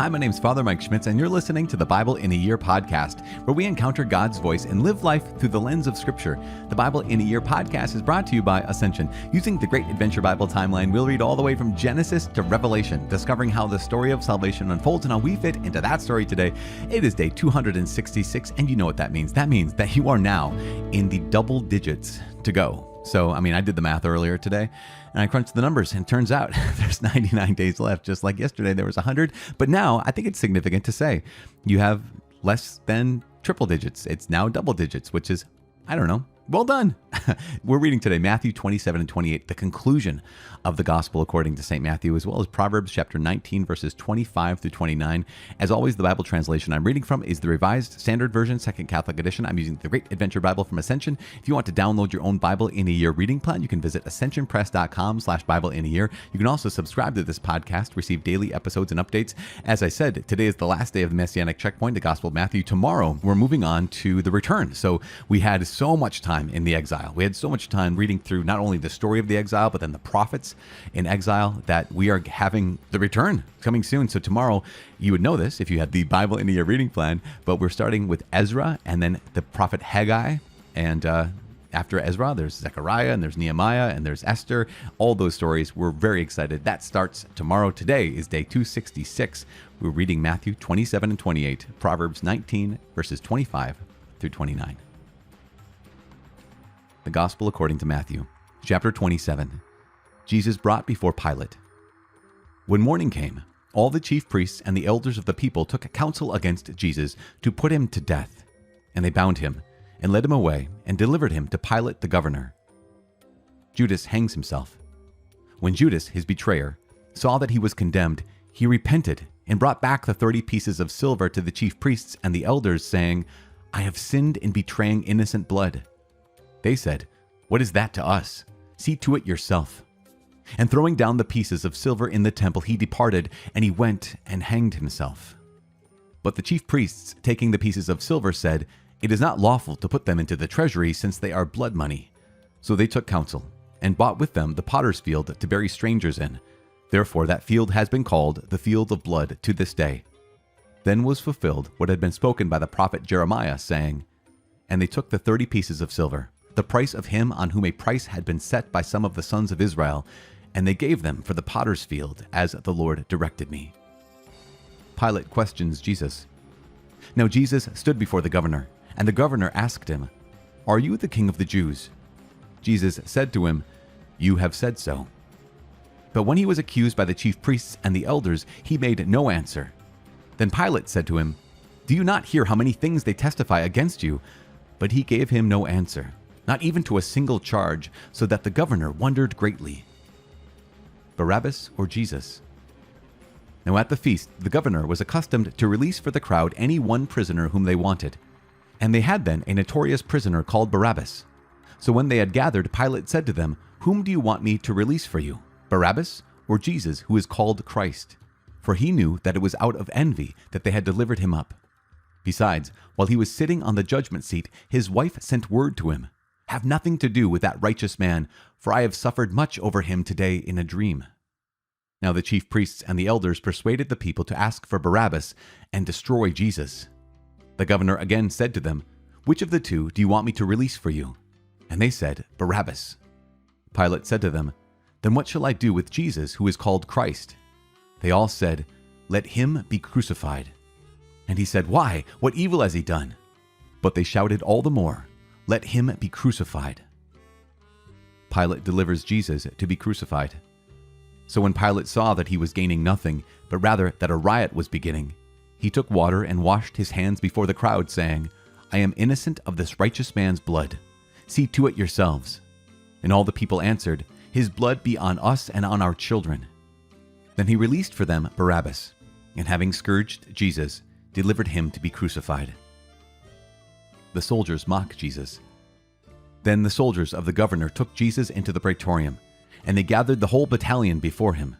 Hi, my name's Father Mike Schmitz, and you're listening to the Bible in a Year podcast, where we encounter God's voice and live life through the lens of Scripture. The Bible in a Year podcast is brought to you by Ascension. Using the Great Adventure Bible timeline, we'll read all the way from Genesis to Revelation, discovering how the story of salvation unfolds and how we fit into that story today. It is day 266, and you know what that means. That means that you are now in the double digits to go. So, I did the math earlier today, and I crunched the numbers, and it turns out there's 99 days left, just like yesterday there was 100. But now, I think it's significant to say, you have less than triple digits. It's now double digits, which is, well done. We're reading today Matthew 27 and 28, the conclusion of the Gospel according to St. Matthew, as well as Proverbs chapter 19, verses 25 through 29. As always, the Bible translation I'm reading from is the Revised Standard Version, Second Catholic Edition. I'm using the Great Adventure Bible from Ascension. If you want to download your own Bible in a Year reading plan, you can visit ascensionpress.com/Bible in a Year. You can also subscribe to this podcast, receive daily episodes and updates. As I said, today is the last day of the Messianic Checkpoint, the Gospel of Matthew. Tomorrow, we're moving on to the return. So we had so much time in the exile. We had so much time reading through not only the story of the exile, but then the prophets in exile, that we are having the return coming soon. So tomorrow, you would know this if you had the Bible in a Year reading plan, but we're starting with Ezra and then the prophet Haggai. And after Ezra, there's Zechariah and there's Nehemiah and there's Esther. All those stories. We're very excited. That starts tomorrow. Today is day 266. We're reading Matthew 27 and 28, Proverbs 19, verses 25 through 29. The Gospel according to Matthew, chapter 27. Jesus brought before Pilate. When morning came, all the chief priests and the elders of the people took counsel against Jesus to put him to death. And they bound him and led him away and delivered him to Pilate the governor. Judas hangs himself. When Judas, his betrayer, saw that he was condemned, he repented and brought back the 30 pieces of silver to the chief priests and the elders, saying, "I have sinned in betraying innocent blood." They said, "What is that to us? See to it yourself." And throwing down the pieces of silver in the temple, he departed, and he went and hanged himself. But the chief priests, taking the pieces of silver, said, "It is not lawful to put them into the treasury, since they are blood money." So they took counsel, and bought with them the potter's field to bury strangers in. Therefore that field has been called the field of blood to this day. Then was fulfilled what had been spoken by the prophet Jeremiah, saying, "And they took the 30 pieces of silver, the price of him on whom a price had been set by some of the sons of Israel, and they gave them for the potter's field, as the Lord directed me." Pilate questions Jesus. Now Jesus stood before the governor, and the governor asked him, "Are you the king of the Jews?" Jesus said to him, "You have said so." But when he was accused by the chief priests and the elders, he made no answer. Then Pilate said to him, "Do you not hear how many things they testify against you?" But he gave him no answer, not even to a single charge, so that the governor wondered greatly. Barabbas or Jesus? Now at the feast, the governor was accustomed to release for the crowd any one prisoner whom they wanted. And they had then a notorious prisoner called Barabbas. So when they had gathered, Pilate said to them, "Whom do you want me to release for you, Barabbas or Jesus, who is called Christ?" For he knew that it was out of envy that they had delivered him up. Besides, while he was sitting on the judgment seat, his wife sent word to him, "Have nothing to do with that righteous man, for I have suffered much over him today in a dream." Now the chief priests and the elders persuaded the people to ask for Barabbas and destroy Jesus. The governor again said to them, "Which of the two do you want me to release for you?" And they said, "Barabbas." Pilate said to them, "Then what shall I do with Jesus, who is called Christ?" They all said, "Let him be crucified." And he said, "Why? What evil has he done?" But they shouted all the more, "Let him be crucified." Pilate delivers Jesus to be crucified. So when Pilate saw that he was gaining nothing, but rather that a riot was beginning, he took water and washed his hands before the crowd, saying, "I am innocent of this righteous man's blood. See to it yourselves." And all the people answered, "His blood be on us and on our children." Then he released for them Barabbas, and having scourged Jesus, delivered him to be crucified. The soldiers mock Jesus. Then the soldiers of the governor took Jesus into the praetorium, and they gathered the whole battalion before him.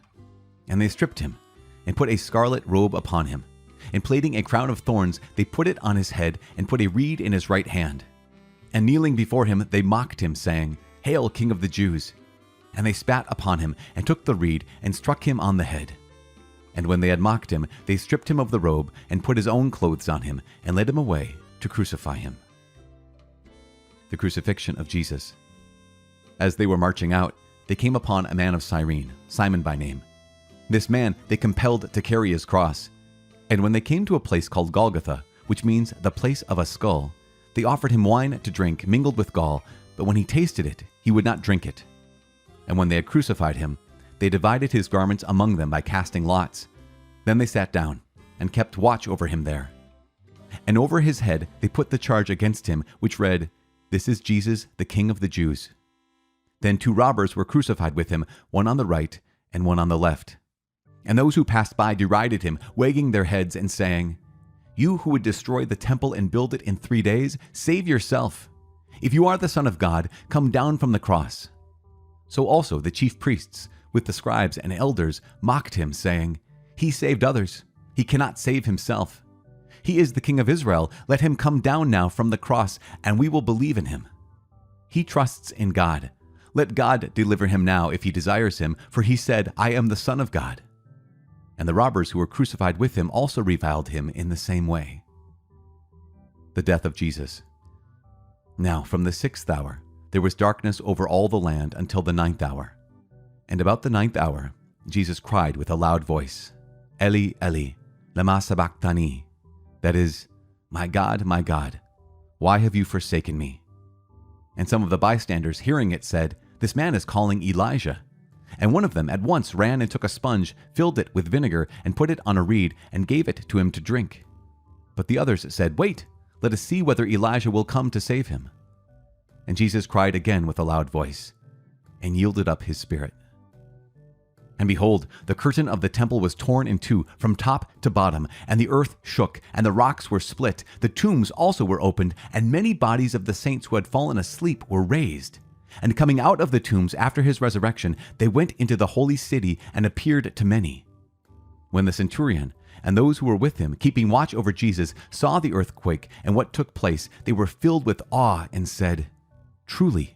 And they stripped him, and put a scarlet robe upon him, and plaiting a crown of thorns, they put it on his head, and put a reed in his right hand. And kneeling before him, they mocked him, saying, "Hail, King of the Jews!" And they spat upon him, and took the reed, and struck him on the head. And when they had mocked him, they stripped him of the robe and put his own clothes on him and led him away to crucify him. The crucifixion of Jesus. As they were marching out, they came upon a man of Cyrene, Simon by name. This man they compelled to carry his cross. And when they came to a place called Golgotha, which means the place of a skull, they offered him wine to drink mingled with gall, but when he tasted it, he would not drink it. And when they had crucified him, they divided his garments among them by casting lots. Then they sat down and kept watch over him there. And over his head they put the charge against him, which read, "This is Jesus, the King of the Jews." Then 2 robbers were crucified with him, one on the right and one on the left. And those who passed by derided him, wagging their heads and saying, "You who would destroy the temple and build it in 3 days, save yourself. If you are the Son of God, come down from the cross." So also the chief priests, with the scribes and elders, mocked him, saying, "He saved others. He cannot save himself. He is the King of Israel. Let him come down now from the cross, and we will believe in him. He trusts in God. Let God deliver him now if he desires him, for he said, 'I am the Son of God.'" And the robbers who were crucified with him also reviled him in the same way. The death of Jesus. Now from the 6th hour there was darkness over all the land until the 9th hour. And about the 9th hour Jesus cried with a loud voice, "Eli, Eli, lema sabachthani?" That is, my God, why have you forsaken me?" And some of the bystanders, hearing it, said, "This man is calling Elijah." And one of them at once ran and took a sponge, filled it with vinegar, and put it on a reed, and gave it to him to drink. But the others said, "Wait, let us see whether Elijah will come to save him." And Jesus cried again with a loud voice, and yielded up his spirit. And behold, the curtain of the temple was torn in two from top to bottom, and the earth shook, and the rocks were split. The tombs also were opened, and many bodies of the saints who had fallen asleep were raised. And coming out of the tombs after his resurrection, they went into the holy city and appeared to many. When the centurion and those who were with him, keeping watch over Jesus, saw the earthquake and what took place, they were filled with awe and said, "Truly,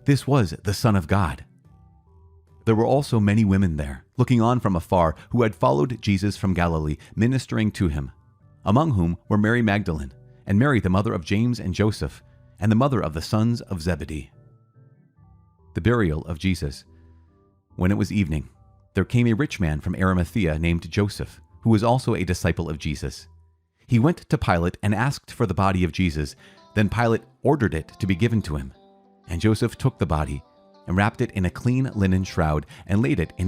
this was the Son of God." There were also many women there, looking on from afar, who had followed Jesus from Galilee, ministering to him, among whom were Mary Magdalene, and Mary the mother of James and Joseph, and the mother of the sons of Zebedee. The burial of Jesus. When it was evening, there came a rich man from Arimathea named Joseph, who was also a disciple of Jesus. He went to Pilate and asked for the body of Jesus. Then Pilate ordered it to be given to him. And Joseph took the body and wrapped it in a clean linen shroud and laid it in